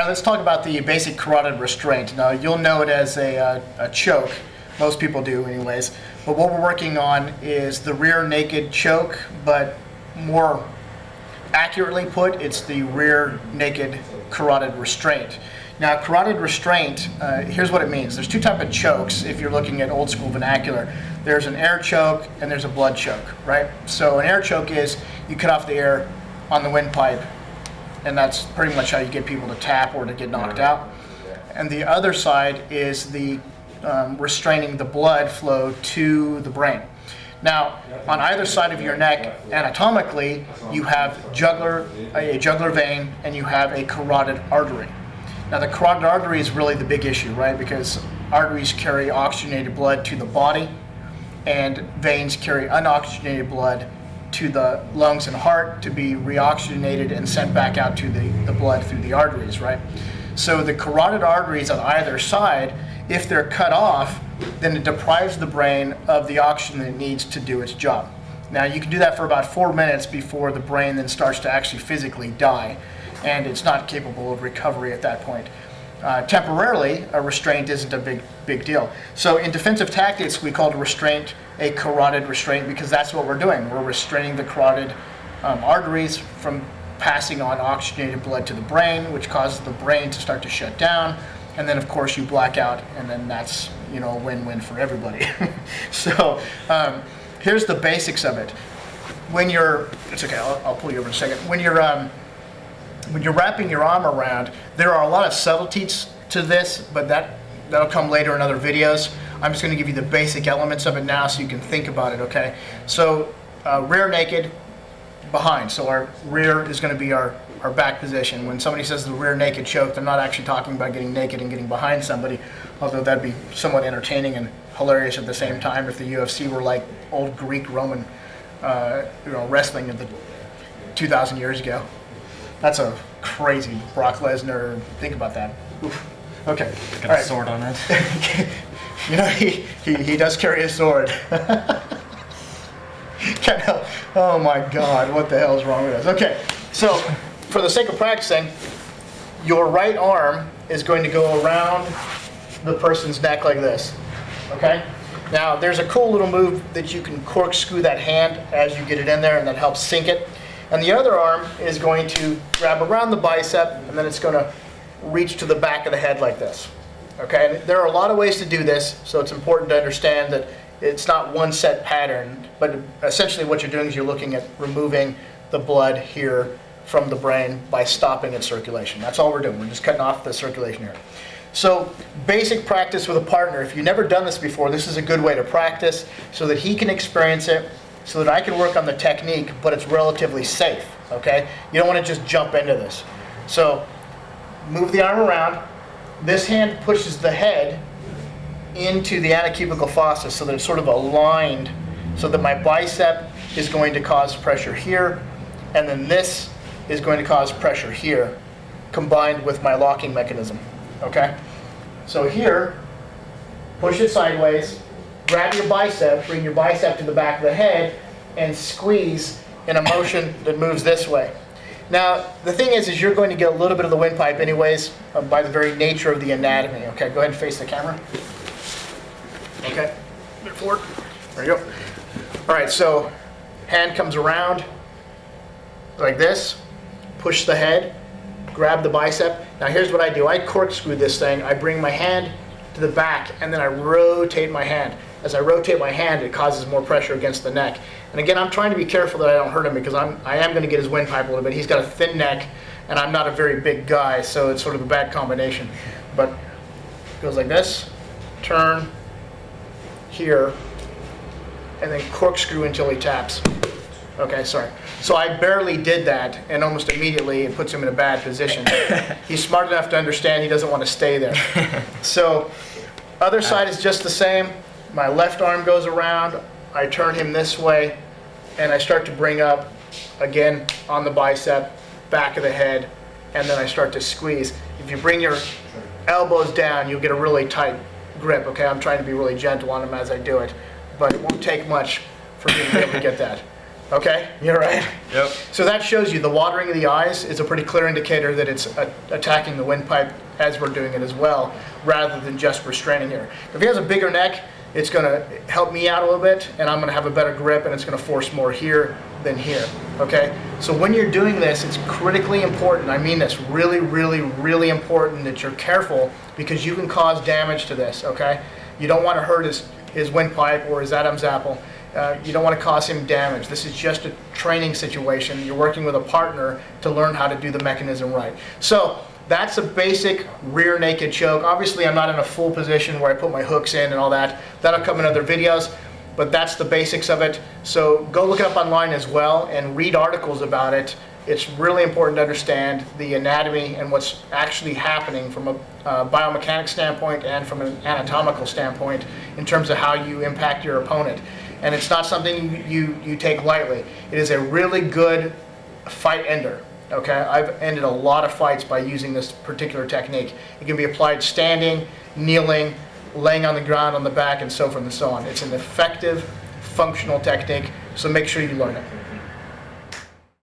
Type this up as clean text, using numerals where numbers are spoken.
Now let's talk about the basic carotid restraint. Now you'll know it as a choke. Most people do anyways. But what we're working on is the rear naked choke, but more accurately put, it's the rear naked carotid restraint. Now carotid restraint, here's what it means. There's two types of chokes if you're looking at old school vernacular. There's an air choke and there's a blood choke, right? So an air choke is you cut off the air on the windpipe, and that's pretty much how you get people to tap or to get knocked out. And the other side is the restraining the blood flow to the brain. Now, on either side of your neck, anatomically, you have a jugular vein and you have a carotid artery. Now, the carotid artery is really the big issue, right? Because arteries carry oxygenated blood to the body, and veins carry unoxygenated blood to the lungs and heart to be reoxygenated and sent back out to the blood through the arteries, right? So the carotid arteries on either side, if they're cut off, then it deprives the brain of the oxygen that it needs to do its job. Now you can do that for about 4 minutes before the brain then starts to actually physically die, and it's not capable of recovery at that point. Temporarily, a restraint isn't a big deal. So in defensive tactics, we call the restraint a carotid restraint because that's what we're doing. We're restraining the carotid arteries from passing on oxygenated blood to the brain, which causes the brain to start to shut down. And then, of course, you black out, and then that's, you know, a win-win for everybody. So here's the basics of it. When you're, it's okay, I'll pull you over in a second. When you're wrapping your arm around, there are a lot of subtleties to this, but that'll come later in other videos. I'm just going to give you the basic elements of it now so you can think about it, okay? So rear naked, behind. So our rear is going to be our back position. When somebody says the rear naked choke, they're not actually talking about getting naked and getting behind somebody, although that'd be somewhat entertaining and hilarious at the same time if the UFC were like old Greek Roman wrestling of the 2,000 years ago. That's a crazy Brock Lesnar. Think about that. Oof. Okay. Got a sword on it. You know, he does carry a sword. Oh my God, what the hell is wrong with us? Okay, so for the sake of practicing, your right arm is going to go around the person's neck like this, okay? Now, there's a cool little move that you can corkscrew that hand as you get it in there, and that helps sink it. And the other arm is going to grab around the bicep, and then it's going to reach to the back of the head like this, okay? And there are a lot of ways to do this, so it's important to understand that it's not one set pattern, but essentially what you're doing is you're looking at removing the blood here from the brain by stopping its circulation. That's all we're doing. We're just cutting off the circulation here. So basic practice with a partner. If you've never done this before, this is a good way to practice so that he can experience it, so that I can work on the technique, but it's relatively safe, okay? You don't want to just jump into this. So move the arm around. This hand pushes the head into the anacubical fossa so that it's sort of aligned, so that my bicep is going to cause pressure here, and then this is going to cause pressure here, combined with my locking mechanism, okay? So here, push it sideways, grab your bicep, bring your bicep to the back of the head, and squeeze in a motion that moves this way. Now, the thing is you're going to get a little bit of the windpipe anyways, by the very nature of the anatomy, okay? Go ahead and face the camera. Okay, move forward. There you go. All right, so hand comes around like this, push the head, grab the bicep. Now here's what I do. I corkscrew this thing. I bring my hand to the back, and then I rotate my hand. As I rotate my hand, it causes more pressure against the neck. And again, I'm trying to be careful that I don't hurt him because I am going to get his windpipe a little bit. He's got a thin neck, and I'm not a very big guy, so it's sort of a bad combination. But it goes like this, turn, here, and then corkscrew until he taps. Okay, sorry. So I barely did that, and almost immediately it puts him in a bad position. He's smart enough to understand he doesn't want to stay there. So other side is just the same. My left arm goes around, I turn him this way, and I start to bring up, again, on the bicep, back of the head, and then I start to squeeze. If you bring your elbows down, you'll get a really tight grip, okay? I'm trying to be really gentle on him as I do it, but it won't take much for me to be able to get that. Okay, you're right. Yep. So that shows you the watering of the eyes is a pretty clear indicator that it's attacking the windpipe as we're doing it as well, rather than just restraining here. If he has a bigger neck, it's going to help me out a little bit, and I'm going to have a better grip, and it's going to force more here than here, okay? So when you're doing this, it's critically important, I mean this, really, really, really important that you're careful, because you can cause damage to this, okay? You don't want to hurt his windpipe or his Adam's apple. You don't want to cause him damage. This is just a training situation. You're working with a partner to learn how to do the mechanism right. So that's a basic rear naked choke. Obviously, I'm not in a full position where I put my hooks in and all that. That'll come in other videos, but that's the basics of it. So go look it up online as well and read articles about it. It's really important to understand the anatomy and what's actually happening from a biomechanics standpoint and from an anatomical standpoint in terms of how you impact your opponent. And it's not something you take lightly. It is a really good fight ender. Okay, I've ended a lot of fights by using this particular technique. It can be applied standing, kneeling, laying on the ground, on the back, and so forth and so on. It's an effective, functional technique, so make sure you learn it.